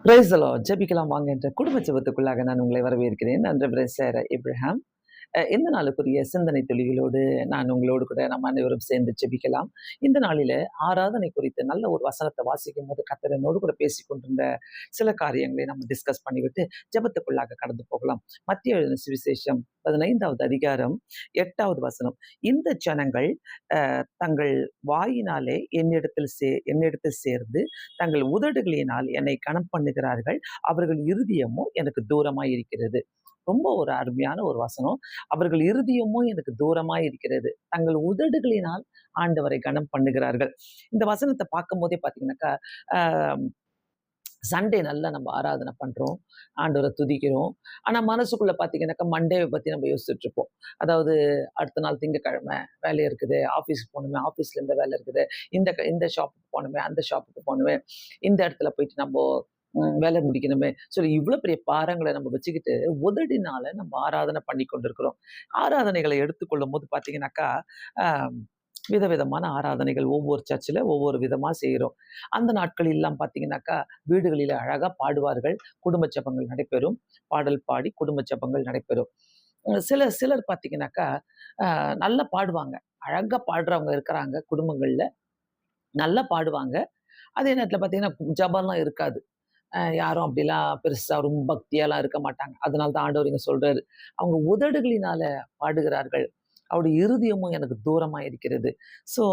Praise the Lord. ஜெபிக்கலாம் வாங்க என்ற குடும்ப ஜெபத்துக்குள்ளாக நான் உங்களை வரவேற்கிறேன். நான் ரெவரண்ட் சேரா ஏப்ரஹாம். இந்த நாளுக்குரிய சிந்தனை துளிகளோடு நான் உங்களோடு கூட நம்ம அனைவரும் சேர்ந்து ஜெபிக்கலாம். இந்த நாளில ஆராதனை குறித்து நல்ல ஒரு வசனத்தை வாசிக்கும் போது கர்த்தர் என்னோடு கூட பேசிக் கொண்டிருந்த சில காரியங்களை நம்ம டிஸ்கஸ் பண்ணிவிட்டு ஜெபத்துக்குள்ளாக கடந்து போகலாம். மத்திய எழுதின சுவிசேஷம் 15வது அதிகாரம் 8வது வசனம். இந்த ஜனங்கள் தங்கள் வாயினாலே என்னிடத்தில் சேர்ந்து தங்கள் உதடுகளினால் என்னை கனம் பண்ணுகிறார்கள், அவர்கள் இருதயமோ எனக்கு தூரமாய் இருக்கிறது. ரொம்ப ஒரு அருமையான ஒரு வசனம். அவர்கள் இருதயமோ எனக்கு தூரமாய் இருக்கிறது, தங்கள் உதடுகளினால் ஆண்டவரை கனம் பண்ணுகிறார்கள். இந்த வசனத்தை பார்க்கும் போதே பார்த்தீங்கன்னாக்கா சண்டே நல்லா நம்ம ஆராதனை பண்றோம், ஆண்டவரை துதிக்கிறோம். ஆனா மனசுக்குள்ள பார்த்தீங்கன்னாக்கா மண்டேவை பத்தி நம்ம யோசிச்சுட்டு இருப்போம். அதாவது அடுத்த நாள் திங்கட்கிழமை வேலை இருக்குது, ஆஃபீஸுக்கு போகணுமே, ஆஃபீஸ்ல இந்த வேலை இருக்குது, இந்த ஷாப்புக்கு போகணுமே, அந்த ஷாப்புக்கு போகணுமே, இந்த இடத்துல போயிட்டு நம்ம வேலை முடிக்கணுமே சொல்லி இவ்வளவு பெரிய பாரங்களை நம்ம வச்சுக்கிட்டு உதடினால நம்ம ஆராதனை பண்ணி கொண்டிருக்கிறோம். ஆராதனைகளை எடுத்துக்கொள்ளும் போது பார்த்தீங்கன்னாக்கா ஆஹ் விதவிதமான ஆராதனைகள் ஒவ்வொரு சர்ச்சில் ஒவ்வொரு விதமா செய்கிறோம். அந்த நாட்கள் எல்லாம் பார்த்தீங்கன்னாக்கா வீடுகளில் அழகா பாடுவார்கள், குடும்ப ஜெபங்கள் நடைபெறும், பாடல் பாடி குடும்ப ஜெபங்கள் நடைபெறும். சிலர் பார்த்தீங்கன்னாக்கா நல்லா பாடுவாங்க, அழகா பாடுறவங்க இருக்கிறாங்க குடும்பங்கள்ல, நல்லா பாடுவாங்க. அதே நேரத்தில் பார்த்தீங்கன்னா ஜெபம்லாம் இருக்காது. யாரும் அப்படிலாம் பெருசா ரொம்ப பக்தியாலாம் இருக்க மாட்டாங்க. அதனால தான் ஆண்டவர் இங்க சொல்றாரு, அவங்க உதடுகளினால பாடுகிறார்கள், அவருடைய இருதயமும் எனக்கு தூரமா இருக்கிறது. ஸோ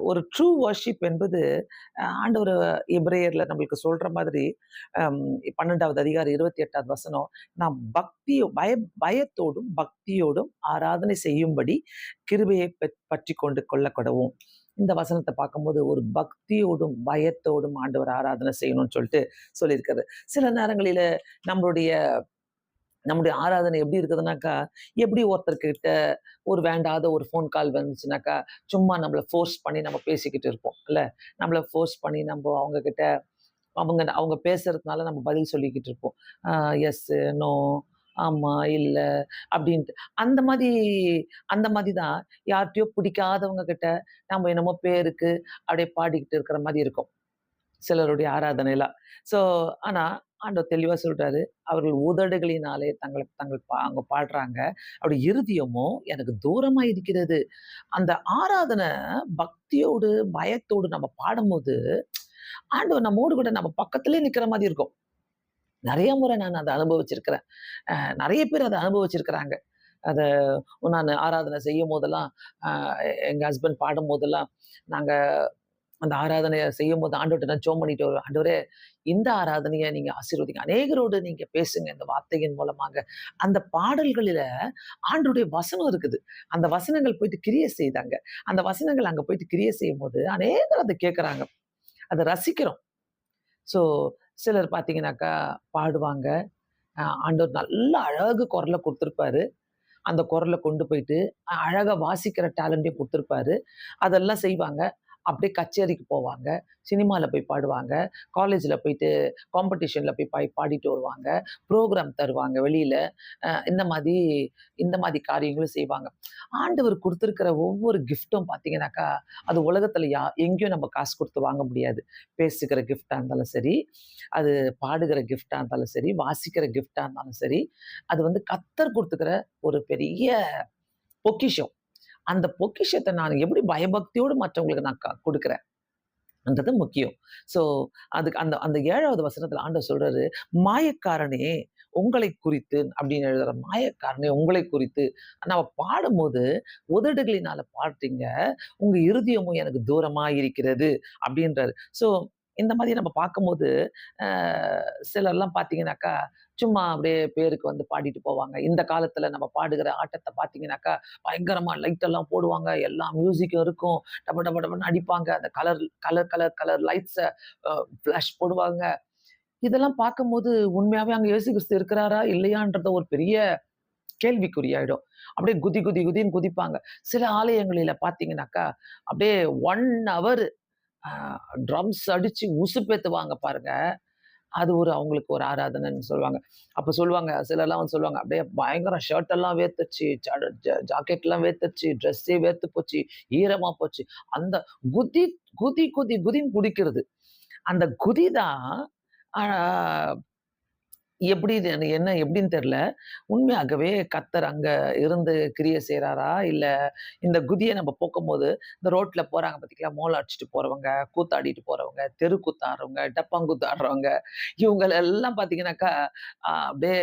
ஒரு ட்ரூ வொர்ஷிப் என்பது ஆண்டவர் எபிரேயர்ல நம்மளுக்கு சொல்ற மாதிரி 12வது அதிகாரம் 28வது வசனம், நாம் பயத்தோடும் பக்தியோடும் ஆராதனை செய்யும்படி கிருபையை பற்றி கொண்டு கொள்ளக்கூடவும். இந்த வசனத்தை பார்க்கும்போது ஒரு பக்தியோடும் பயத்தோடும் ஆண்டவர் ஆராதனை செய்யணும்னு சொல்லியிருக்காரு. சில நேரங்களில நம்மளுடைய நம்முடைய ஆராதனை எப்படி இருக்குதுனாக்கா, எப்படி ஒருத்தர்கிட்ட ஒரு வேண்டாத ஒரு ஃபோன் கால் வந்துச்சுனாக்கா, சும்மா நம்மள ஃபோர்ஸ் பண்ணி நம்ம பேசிக்கிட்டு இருப்போம் இல்ல. நம்மள ஃபோர்ஸ் பண்ணி நம்ம அவங்க கிட்ட அவங்க பேசுறதுனால நம்ம பதில் சொல்லிக்கிட்டு இருப்போம். எஸ், நோ, ஆமா, இல்ல அப்படின்ட்டு. அந்த மாதிரி அந்த மாதிரி தான் யார்ட்டயோ பிடிக்காதவங்க கிட்ட நம்ம என்னமோ பேருக்கு அப்படியே பாடிக்கிட்டு இருக்கிற மாதிரி இருக்கும் சிலருடைய ஆராதனைலாம். ஸோ ஆனா ஆண்டவர் தெளிவா சொல்றாரு, அவர்கள் உதடுகளினாலே தங்களை தங்கள் அவங்க பாடுறாங்க, அவருடைய இருதயமோ எனக்கு தூரமா இருக்கிறது. அந்த ஆராதனை பக்தியோடு பயத்தோடு நம்ம பாடும்போது ஆண்டவர் நம்மோடு கூட நம்ம பக்கத்திலே நிக்கிற மாதிரி இருக்கும். நிறைய முறை நான் அதை அனுபவிச்சிருக்கிறேன். நிறைய பேர் அதை அனுபவிச்சிருக்கிறாங்க. அத நான் ஆராதனை செய்யும் போதெல்லாம், எங்க ஹஸ்பண்ட் பாடும் போதெல்லாம், நாங்க அந்த ஆராதனைய செய்யும்போது ஆண்டவர்ட்ட நான் ஜெபம் பண்ணிட்டு வருவேன். ஆண்டவரே, இந்த ஆராதனைய நீங்க ஆசீர்வதிங்க. அநேகரோடு நீங்க பேசுங்க இந்த வார்த்தையின் மூலமாக. அந்த பாடல்களில ஆண்டவருடைய வசனம் இருக்குது. அந்த வசனங்கள் போயிட்டு கிரியை செய்தாங்க. அந்த வசனங்கள் அங்க போயிட்டு கிரியை செய்யும்போது அநேகர் அத கேட்கறாங்க. அத ரசிக்கிறோம். ஸோ சிலர் பார்த்தீங்கன்னாக்கா பாடுவாங்க. ஆண்டவர் நல்ல அழகு குரல குடுத்திருப்பாரு. அந்த குரல கொண்டு போயிட்டு அழகா வாசிக்கிற டேலண்ட்டையும் குடுத்திருப்பாரு. அதெல்லாம் செய்வாங்க. அப்படியே கச்சேரிக்கு போவாங்க. சினிமால போய் பாடுவாங்க. காலேஜ்ல போயிட்டு காம்படிஷன்ல போய் பாடிட்டு வருவாங்க. புரோகிராம் தருவாங்க வெளியில. இந்த மாதிரி இந்த மாதிரி காரியங்களும் செய்வாங்க. ஆண்டவர் குடுத்திருக்கிற ஒவ்வொரு கிஃப்ட்டும் பார்த்தீங்கன்னாக்கா, அது உலகத்துல எங்கேயும் நம்ம காசு குடுத்து வாங்க முடியாது. பேசுகிற கிஃப்ட்டா இருந்தாலும் சரி, அது பாடுகிற கிஃப்ட்டா இருந்தாலும் சரி, வாசிக்கிற கிஃப்ட்டா இருந்தாலும் சரி, அது வந்து கர்த்தர் குடுத்துக்கிற ஒரு பெரிய பொக்கிஷம். அந்த பொக்கிஷத்த நான் எப்படி பயபக்தியோடு மற்றவங்களுக்கு நான் குடுக்குறேன் ன்றது முக்கியம். ஸோ அதுக்கு அந்த அந்த 7வது வசனத்துல ஆண்டவர் சொல்றாரு, "மாயக்காரனே உங்களை குறித்து" அப்படின்னு எழுதுறார். மாயக்காரனே உங்களை குறித்து நம்ம பாடும்போது, "உதடுகளினால பாடுறீங்க, உங்க இருதயமும் எனக்கு தூரமா இருக்கிறது" அப்படின்றாரு. ஸோ இந்த மாதிரி நம்ம பார்க்கும்போது, அ சிலர்லாம் பார்த்தீங்கன்னாக்கா, சும்மா அப்படியே பேருக்கு வந்து பாடிட்டு போவாங்க. இந்த காலத்துல நம்ம பாடுகிற ஆட்டத்த பார்த்தீங்கன்னாக்கா, பயங்கரமா லைட் எல்லாம் போடுவாங்க. எல்லா மியூசிக்கும் இருக்கும். டப டப டபன்னு அடிப்பாங்க. அந்த colour colour colour colour lights flash போடுவாங்க. இதெல்லாம் பார்க்கும்போது உண்மையாவே அங்க இயேசு கிறிஸ்து இருக்கிறாரா? இல்லையான்றத ஒரு பெரிய கேள்விக்குறியாயிடும். அப்படியே குதி குதி குதின்னு குதிப்பாங்க. சில ஆலயங்களில பார்த்தீங்கன்னாக்கா, அப்படியே 1 ஹவர் அ ட்ரம்ஸ் அடிச்சு உசுப்பேத்துவாங்க பாருங்க. அது அவங்களுக்கு ஒரு ஆராதனைன்னு சொல்லுவாங்க. அப்ப சொல்லுவாங்க, சிலர்லாம் வந்து சொல்லுவாங்க, "அப்படியே பயங்கர ஷர்ட் எல்லாம் வேர்த்துருச்சு, ஜாக்கெட்லாம் வேர்த்துருச்சு, ட்ரெஸ்ஸே வேர்த்து போச்சு, ஈரமா போச்சு." அந்த குதி, குதி, குதி, குதின்னு குதிக்கிறது. அந்த குதி தான் ஆ என்ன எப்படின்னு தெரியல. உண்மையாகவே கர்த்தர் அங்க இருந்து கிரியை செய்றாரா? இல்ல இந்த குதிய நம்ம போக்கும்போது, இந்த ரோட்ல போறாங்க பார்த்தீங்களா? மோளம் அடிச்சுட்டு போறவங்க, கூத்தாடிட்டு போறவங்க, தெருக்கூத்து ஆடுறவங்க, டப்பாங்குத்து ஆடுறவங்க, இவங்க எல்லாம் பார்த்தீங்கன்னாக்கா, அப்படியே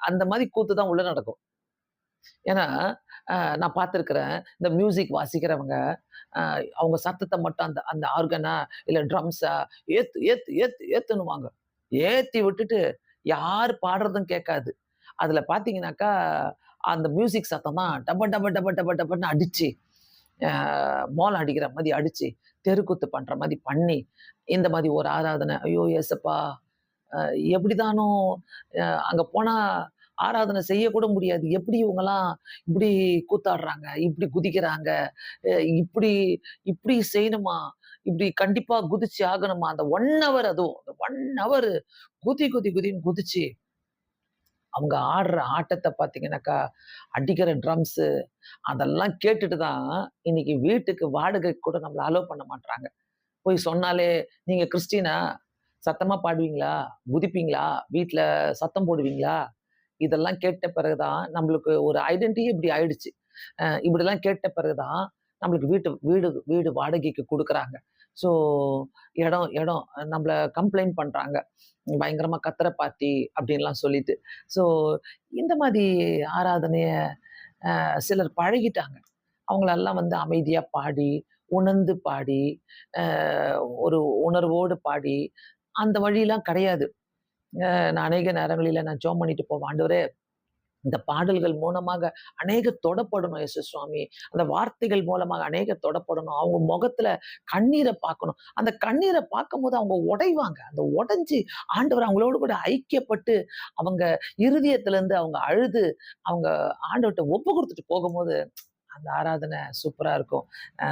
அந்த மாரி கூத்து தான் உள்ள நடக்கும். ஏன்னா, நான் பார்த்துருக்கிறேன். இந்த மியூசிக் வாசிக்கிறவங்க, அ அவங்க சத்தத்த மட்டும் அந்த அந்த ஆர்கனா, இல்ல ட்ரம்ஸா ஏத்து, ஏத்து, ஏத்து, ஏத்துன்னுவாங்க. ஏத்தி விட்டுட்டு யார் பாடுறதும் கேட்காது. அதுல பார்த்தீங்கன்னாக்கா, அந்த மியூசிக் சத்தம் தான் டப டப டப டப டபன்னு அடிச்சு, அ மோளம் அடிக்கிற மாரி அடிச்சு, தெருக்கூத்து பண்ற மாரி பண்ணி, இந்த மாரி ஒரு ஆராதனை. ஐயோ! ஏசப்பா! அ எப்படிதானோ அங்க போனா ஆராதனை செய்யக்கூட முடியாது. எப்படி இவங்கலாம் இப்படி கூத்தாடுறாங்க, இப்படி குதிக்கிறாங்க, அ இப்படி இப்படி செய்யணுமா? இப்படி கண்டிப்பா குதிச்சு ஆகணுமா? அந்த 1 ஹவர் அதுவும். அந்த 1 ஹவர் குதி குதி குதின்னு குதிச்சு, அவங்க ஆடுற ஆட்டத்த பார்த்தீங்கன்னாக்கா, அடிக்கிற ட்ரம்ஸு அதெல்லாம் கேட்டுட்டு தான் இன்னைக்கு வீட்டுக்கு வாடகைக்கு கூட நம்மள அலோவ் பண்ண மாட்றாங்க. போய் சொன்னாலே, "நீங்க கிறிஸ்டியனா? சத்தமா பாடுவீங்களா? குதிப்பீங்களா? வீட்ல சத்தம் போடுவீங்களா?" இதெல்லாம் கேட்ட பிறகு தான் நம்மளுக்கு ஒரு ஐடென்டிட்டியே இப்படி ஆயிடுச்சு. இப்படிலாம் கேட்ட பிறகு தான் நம்மளுக்கு வீடு வீடு வாடகைக்கு குடுக்குறாங்க. ஸோ இடம் நம்மள கம்ப்ளைண்ட் பண்றாங்க. பயங்கரமா கத்துற பார்ட்டி அப்படின்லாம் சொல்லிட்டு. ஸோ இந்த மாரி ஆராதனைய சிலர் பழகிட்டாங்க. அவங்களெல்லாம் வந்து அமைதியா பாடி, உணர்ந்து பாடி, அ ஒரு உணர்வோடு பாடி, அந்த வழிலாம் கிடையாது. நான் அநேக நேரங்களில நான் ஜெபம் பண்ணிட்டு போவேன். ஆண்டவரே, இந்த பாடல்கள் மூலமாக அநேகர் தொடப்படணும் சுவாமி. அந்த வார்த்தைகள் மூலமாக அநேகர் தொடப்படணும். அவங்க முகத்துல கண்ணீர பார்க்கணும். அந்த கண்ணீர பார்க்கும்போது அவங்க உடைவாங்க. அந்த உடைஞ்சு ஆண்டவர் அவங்களோடு கூட ஐக்கியப்பட்டு, அவங்க இருதயத்திலருந்து அவங்க அழுது, அவங்க ஆண்டவர்ட்ட ஒப்பு குடுத்துட்டு போகும்போது, அந்த ஆராதனை சூப்பரா இருக்கும். அ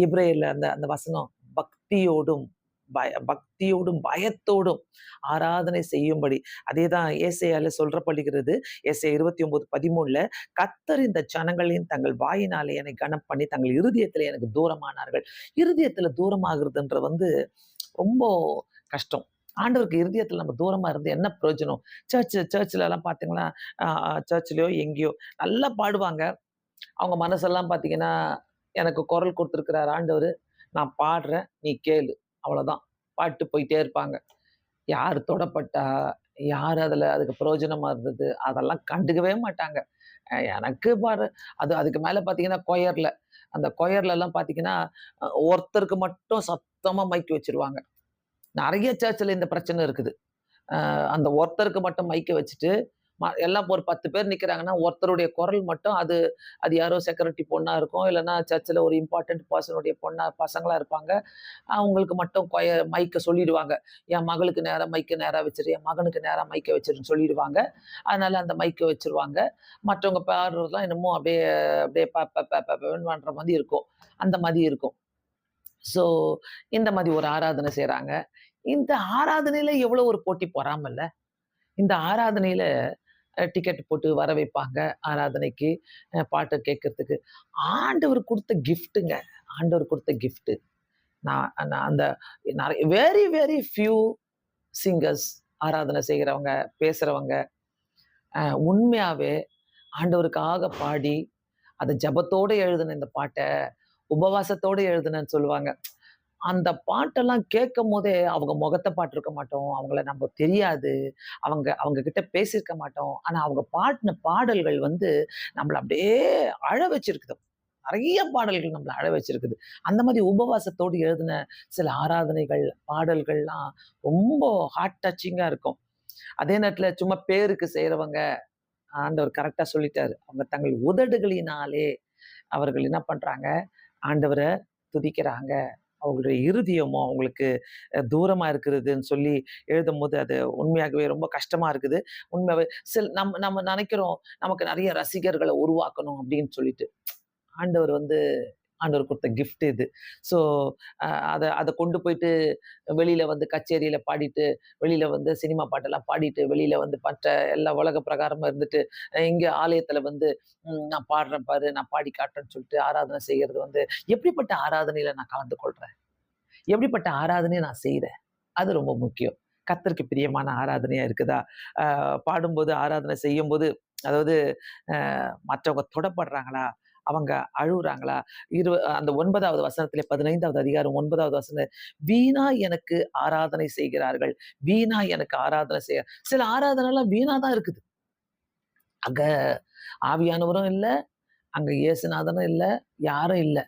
எபிரேயர்ல அந்த அந்த வசனம் பக்தியோடும் பக்தியோடும், பயத்தோடும் ஆராதனை செய்யும்படி. அதேதான் ஏசாயால சொல்றப்படுகிறது. ஏசாயா 29:13 கர்த்தர் இந்த ஜனங்களின் தங்கள் வாயினாலே என்னை கனம் பண்ணி, தங்கள் இருதயத்திலே எனக்கு தூரமானார்கள். இருதயத்தில தூரமாகுறதுன்றது வந்து ரொம்ப கஷ்டம். ஆண்டவருக்கு இருதயத்தில நம்ம தூரமா இருந்து என்ன பிரயோஜனம்? சர்ச்லலாம் பார்த்தீங்கன்னா, அ அ சர்ச்லயோ எங்கேயோ நல்லா பாடுவாங்க. அவங்க மனசெல்லாம் பார்த்தீங்கன்னா, எனக்கு குரல் குடுத்திருக்கிறார் ஆண்டவரு. நான் பாடுறேன், நீ கேளு. அவ்வளோதான். பாட்டு போயிட்டே இருப்பாங்க. யார் தொடப்பட்டா, யார் அதுக்கு பிரயோஜனமா இருந்தது, அதெல்லாம் கண்டுக்கவே மாட்டாங்க. எனக்கு பாரு அதுக்கு மேல பார்த்தீங்கன்னா, அந்த கொயர்லலாம் பார்த்தீங்கன்னா, ஒருத்தருக்கு மட்டும் சத்தமா மைக் வச்சுருவாங்க. நெறைய சர்ச்ல இந்த பிரச்சனை இருக்குது. அந்த ஒருத்தருக்கு மட்டும் மைக்க வச்சுட்டு, எல்லாம் ஒரு 10 பேர் நிக்கிறாங்கன்னா, ஒருத்தருடைய குரல் மட்டும் அது அது யாரோ செக்யூரிட்டி பொண்ணா இருக்கும். இல்லன்னா சர்ச்ல ஒரு இம்பார்ட்டன்ட் பெர்சனுடைய பசங்களா இருப்பாங்க. அவங்களுக்கு மட்டும் மைக்க சொல்லிடுவாங்க. என் மகளுக்கு நேரா மைக்க நேரா வச்சுரு, என் மகனுக்கு நேரா மைக்க வச்சுருன்னு சொல்லிடுவாங்க. அதனால அந்த மைக்க வச்சுருவாங்க. மற்றவங்க பாடுறதெல்லாம் என்னமோ அப்படியே அப்படியே ப ப ப ப பன்னு பண்ற மாரி இருக்கும். அந்த மாரி இருக்கும். ஸோ இந்த மாரி ஒரு ஆராதனை செய்றாங்க. இந்த ஆராதனையில எவ்வளோ ஒரு போட்டி பொறாம இல்ல? இந்த ஆராதனையில டிக்கெட் போட்டு வர வைப்பாங்க ஆராதனைக்கு, பாட்டு கேட்கறதுக்கு. ஆண்டவர் குடுத்த கிஃப்ட்டுங்க. ஆண்டவர் குடுத்த கிஃப்ட். நான் நான் அந்த வெரி வெரி ஃபியூ சிங்கர்ஸ் ஆராதனை செய்கிறவங்க, பேசுறவங்க, அ உண்மையாவே ஆண்டவருக்காக பாடி, அத ஜெபத்தோட எழுதின இந்த பாட்ட, உபவாசத்தோட எழுதினேன்னு சொல்லுவாங்க. அந்த பாட்டெல்லாம் கேட்கும்போதே, அவங்க முகத்த பார்த்திருக்க மாட்டோம். அவங்கள நம்ப தெரியாது. அவங்க கிட்ட பேசியிருக்க மாட்டோம். ஆனா, அவங்க பாடுன பாடல்கள் வந்து நம்மள அப்படியே அழ வச்சிருக்குது. நெறைய பாடல்கள் நம்மள அழ வச்சிருக்குது. அந்த மாரி உபவாசத்தோடு எழுதின சில ஆராதனைகள், பாடல்கள்லாம் ரொம்ப ஹார்ட் டச்சிங்கா இருக்கும். அதே நேரத்தில சும்மா பேருக்கு செய்றவங்க, ஆண்டவர் கரெக்ட்டா சொல்லிட்டாரு. அவங்க தங்கள் உதடுகளினாலே அவர்கள் என்ன பண்றாங்க? ஆண்டவர துதிக்கிறாங்க. அவங்களுடைய இருதயமோ அவங்களுக்கு தூரமா இருக்கிறதுன்னு சொல்லி எழுதும்போது, அது உண்மையாகவே ரொம்ப கஷ்டமா இருக்குது. உண்மையாவே நம்ம நம்ம நெனைக்கிறோம், நமக்கு நெறைய ரசிகர்கள உருவாக்கணும் அப்படின்னு சொல்லிட்டு. ஆண்டவர் வந்து ஆண்டவர் குடுத்த கிஃப்ட் இது. ஸோ அத அத கொண்டு போயிட்டு வெளியில வந்து கச்சேரியில பாடிட்டு, வெளியில வந்து சினிமா பாட்டெல்லாம் பாடிட்டு, வெளியில வந்து மற்ற எல்லா உலக பிரகாரமா இருந்துட்டு, இங்க ஆலயத்துல வந்து நான் பாடுறேன் பாரு, நான் பாடி காட்டுறேன்னு சொல்லிட்டு ஆராதனை செய்யறது வந்து எப்படிப்பட்ட ஆராதனையில நான் கலந்து கொள்றேன்? எப்படிப்பட்ட ஆராதனைய நான் செய்றேன்? அது ரொம்ப முக்கியம். கர்த்தருக்கு பிரியமான ஆராதனையா இருக்குதா? பாடும்போது, ஆராதனை செய்யும்போது, அதாவது மற்றவங்க தொடப்படுறாங்களா? அவங்க அழுவுறாங்களா? அந்த 9வது வசனத்திலே 15வது அதிகாரம் 9வது வசனம், வீணா எனக்கு ஆராதனை செய்கிறார்கள். வீணா எனக்கு ஆராதனை சில ஆராதனைலாம் வீணா தான் இருக்குது. அங்க ஆவியானவரும் இல்ல, அங்க இயேசுநாதனும் இல்ல, யாரும் இல்ல.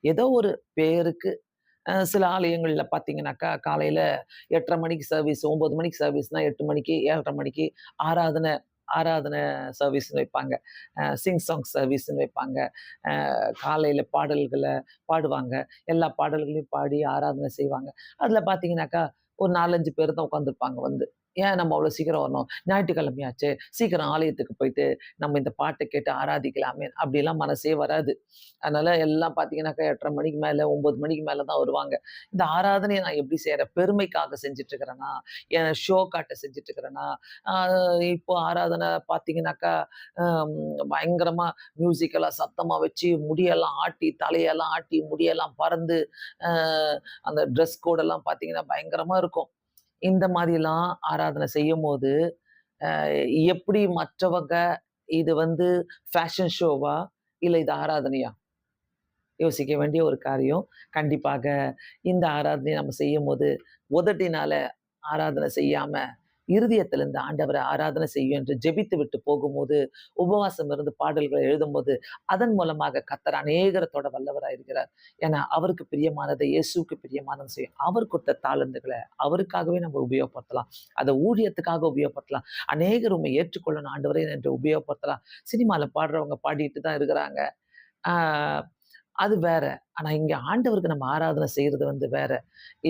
ஏதோ ஒரு பேருக்கு சில ஆலயங்கள்ல பார்த்தீங்கன்னாக்கா, காலையில 8:30 மணிக்கு சர்வீஸ், 9 மணிக்கு சர்வீஸ்னா 8 மணிக்கு, 7:30 மணிக்கு ஆராதனை ஆராதனை சர்வீஸ்ன்னு வைப்பாங்க. சிங் சாங் சர்வீஸ்ன்னு வைப்பாங்க. காலையில பாடல்கள பாடுவாங்க. எல்லா பாடல்களையும் பாடி ஆராதனை செய்வாங்க. அதுல பார்த்தீங்கன்னாக்கா, ஒரு 4, 5 பேர் தான் உட்கார்ந்திருப்பாங்க வந்து. ஏன் நம்ம அவ்வளோ சீக்கிரம் வரணும்? ஞாயிற்றுக்கிழமையாச்சே, சீக்கிரம் ஆலயத்துக்கு போயிட்டு, நம்ம இந்த பாட்ட கேட்டு ஆராதிக்கலாமே! அப்படிலாம் மனசே வராது. அதனால எல்லாம் பார்த்தீங்கன்னாக்கா 8:30 மணிக்கு மேல, 9 மணிக்கு மேல தான் வருவாங்க. இந்த ஆராதனைய நான் எப்படி செய்றேன்? பெருமைக்காக செஞ்சுட்டு இருக்கிறேனா? என் ஷோ காட்ட செஞ்சுட்டு இருக்கிறேனா? அ இப்போ ஆராதனை பார்த்தீங்கன்னாக்கா, அம் பயங்கரமா மியூசிக்கெல்லாம் சத்தமா வச்சு, முடியெல்லாம் ஆட்டி, தலையெல்லாம் ஆட்டி, முடியெல்லாம் பறந்து, அ அந்த ட்ரெஸ் கோடெல்லாம் பார்த்தீங்கன்னா, பயங்கரமா இருக்கும். இந்த மாதிரிலாம் ஆராதனை செய்யும்போது, அ எப்படி மற்றவங்க இது வந்து ஃபேஷன் ஷோவா? இல்ல இது ஆராதனையா? யோசிக்க வேண்டிய ஒரு காரியம். கண்டிப்பாக இந்த ஆராதனைய நம்ம செய்யும்போது, உதட்டினால ஆராதனை செய்யாம, இருதயத்திலிருந்து ஆண்டவர ஆராதனை செய்யும் என்று ஜெபித்து விட்டு போகும்போது, உபவாசம் இருந்து பாடல்கள எழுதும்போது, அதன் மூலமாக கர்த்தர் அநேகர தொட வல்லவரா இருக்கிறார். ஏன்னா, அவருக்கு பிரியமானதை இயேசுவுக்கு பிரியமானது செய்யும். அவர் கொடுத்த தாளந்துகள அவருக்காகவே நம்ம உபயோகப்படுத்தலாம். அத ஊழியத்துக்காக உபயோகப்படுத்தலாம். அநேகர் உம்மை ஏற்றுக்கொள்ளணும் ஆண்டவரே என்று உபயோகப்படுத்தலாம். சினிமால பாடுறவங்க பாடிட்டு தான் இருக்கிறாங்க. ஆ அது வேற. ஆனா இங்க ஆண்டவருக்கு நம்ம ஆராதனை செய்றது வந்து வேற.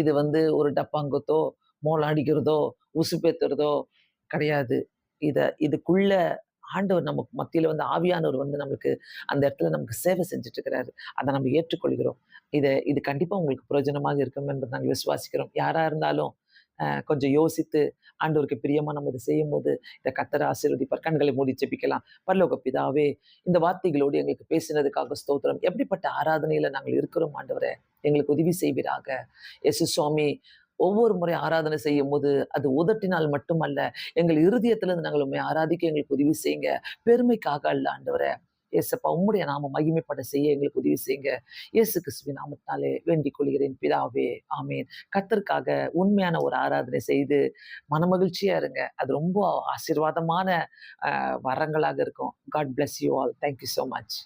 இது வந்து ஒரு டப்பாங்குத்தோ, மோளம் அடிக்கிறதோ, உசுப்பேத்துறதோ கிடையாது. இதுக்குள்ள ஆண்டவர் நமக்கு மத்தியில வந்து ஆவியானவர் வந்து நமக்கு அந்த இடத்துல நமக்கு சேவை செஞ்சுட்டு இருக்கிறாரு. அத நம்ம ஏற்றுக்கொள்கிறோம். இது கண்டிப்பா உங்களுக்கு பிரயோஜனமாக இருக்கும் என்று நாங்க விசுவாசிக்கிறோம். யாரா இருந்தாலும் கொஞ்சம் யோசித்து ஆண்டவருக்கு பிரியமா நம்ம இத செய்யும்போது, இத கர்த்தர் ஆசீர்வதிப்பார். கண்களை மூடி ஜெபிக்கலாம். பரலோக பிதாவே, இந்த வார்த்தைகளோடு எங்களுக்கு பேசினதுக்காக ஸ்தோத்திரம். எப்படிப்பட்ட ஆராதனையில நாங்கள் இருக்கிறோம் ஆண்டவரே! எங்களுக்கு உதவி செய்வீராக. இயேசு சுவாமி, ஒவ்வொரு முறை ஆராதனை செய்யும்போது, அது உதட்டினால் மட்டுமல்ல, எங்கள் இருதயத்திலிருந்து நாங்கள் உம்மை ஆராதிக்க எங்களுக்கு உதவி செய்யுங்க. பெருமைக்காக அல்ல ஆண்டவரே. இயேசப்பா, உம்முடைய நாமம் மகிமைப்பட செய்ய எங்களுக்கு உதவி செய்யுங்க. இயேசு கிறிஸ்துவின் நாமத்தினாலே வேண்டிக் கொள்கிறேன் பிதாவே. ஆமென். கர்த்தருக்காக உண்மையான ஒரு ஆராதனை செய்து மனமகிழ்ச்சியா இருங்க. அது ரொம்ப ஆசீர்வாதமான வரங்களாக இருக்கும். God bless you all. Thank you so much.